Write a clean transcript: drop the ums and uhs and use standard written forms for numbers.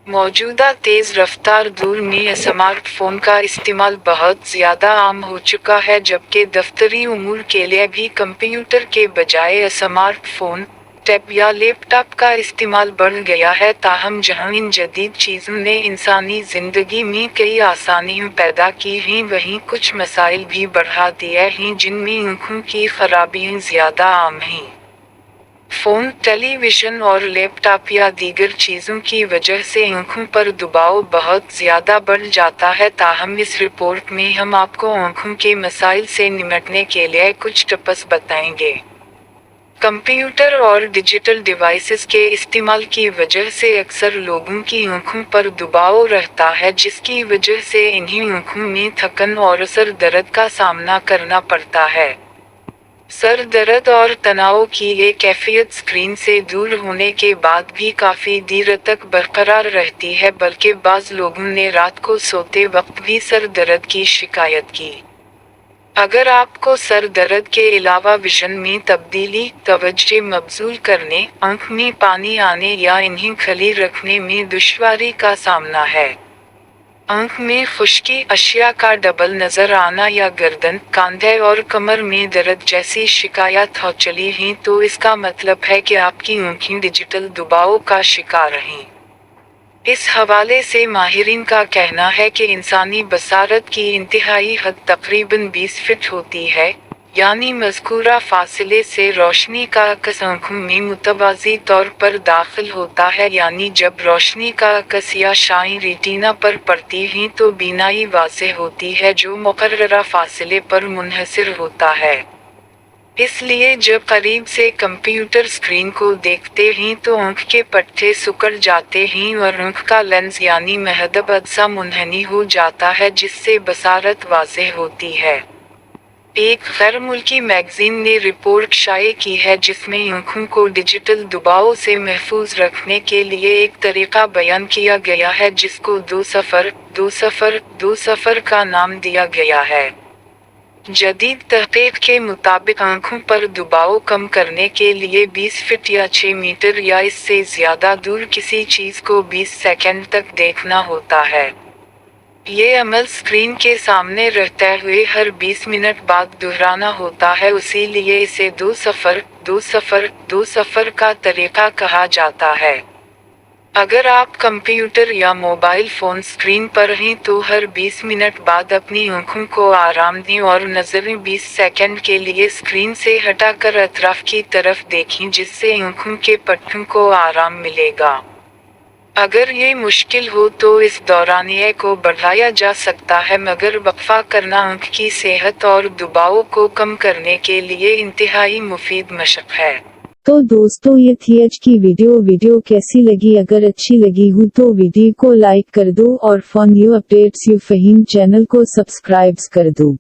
मौजूदा तेज रफ्तार दौर में स्मार्ट फोन का इस्तेमाल बहुत ज्यादा आम हो चुका है, जबकि दफ्तरी उमूर के लिए भी कंप्यूटर के बजाय स्मार्ट फोन, टैब या लैपटॉप का इस्तेमाल बढ़ गया है। ताहम जहां इन जदीद चीज़ों ने इंसानी जिंदगी में कई आसानियां पैदा की हैं, वहीं कुछ मसाइल भी बढ़ा दिए हैं जिनमें आँखों की खराबियां ज्यादा आम हैं। फोन, टेलीविजन और लैपटॉप या दीगर चीज़ों की वजह से आँखों पर दबाव बहुत ज़्यादा बढ़ जाता है। ताहम इस रिपोर्ट में हम आपको आँखों के मसाइल से निपटने के लिए कुछ टिप्स बताएंगे। कंप्यूटर और डिजिटल डिवाइसेस के इस्तेमाल की वजह से अक्सर लोगों की आँखों पर दबाव रहता है, जिसकी वजह से इन्हें आँखों में थकन और सर दर्द का सामना करना पड़ता है। सर दर्द और तनाव की ये कैफियत स्क्रीन से दूर होने के बाद भी काफ़ी देर तक बरकरार रहती है, बल्कि बाज़ लोगों ने रात को सोते वक्त भी सर दर्द की शिकायत की। अगर आपको सर दर्द के अलावा विजन में तब्दीली, तवज्जो मबजूल करने, आँख में पानी आने या इन्हें खुली रखने में दुश्वारी का सामना है, आँख में खुश्की, अशिया का डबल नज़र आना या गर्दन, कंधे और कमर में दर्द जैसी शिकायत हो चली हैं, तो इसका मतलब है कि आपकी आँखें डिजिटल दबाव का शिकार हैं। इस हवाले से माहिरीन का कहना है कि इंसानी बसारत की इंतहाई हद तकरीबन 20 फीट होती है, यानी मज़कूरा फासले से रोशनी का अक्स आँखों में मुतवाज़ी तौर पर दाखिल होता है, यानी जब रोशनी का अक्स या शाइन रेटिना पर पड़ती है तो बीनाई वाज़ेह होती है, जो मुकर्ररा फासले पर मुनहसर होता है। इसलिए जब करीब से कंप्यूटर स्क्रीन को देखते हैं तो आँख के पट्टे सिकुड़ जाते हैं और आँख का लेंस यानी महदब अज्जा मुनहनी हो जाता है, जिससे बसारत वाज़ेह होती है। एक गैर मुल्की मैगजीन ने रिपोर्ट शाये की है जिसमें आँखों को डिजिटल दबाव से महफूज रखने के लिए एक तरीका बयान किया गया है, जिसको दो सफ़र का नाम दिया गया है। जदीद तहकीक के मुताबिक आँखों पर दबाव कम करने के लिए 20 फीट या 6 मीटर या इससे ज़्यादा दूर किसी चीज़ को 20 सेकंड तक देखना होता है। ये अमल स्क्रीन के सामने रहते हुए हर 20 मिनट बाद दोहराना होता है, इसीलिए इसे दो सफ़र का तरीका कहा जाता है। अगर आप कंप्यूटर या मोबाइल फ़ोन स्क्रीन पर हैं तो हर 20 मिनट बाद अपनी आँखों को आराम दें और नज़रें 20 सेकंड के लिए स्क्रीन से हटाकर अतराफ की तरफ देखें, जिससे आँखों के पट्टों को आराम मिलेगा। अगर ये मुश्किल हो तो इस दौरानिए को बढ़ाया जा सकता है, मगर वक्फा करना आँख की सेहत और दबाव को कम करने के लिए इंतहाई मुफीद मशक है। तो दोस्तों, ये थी आज की वीडियो कैसी लगी? अगर अच्छी लगी हो तो वीडियो को लाइक कर दो और for new updates you Faheem channel को सब्सक्राइब कर दो।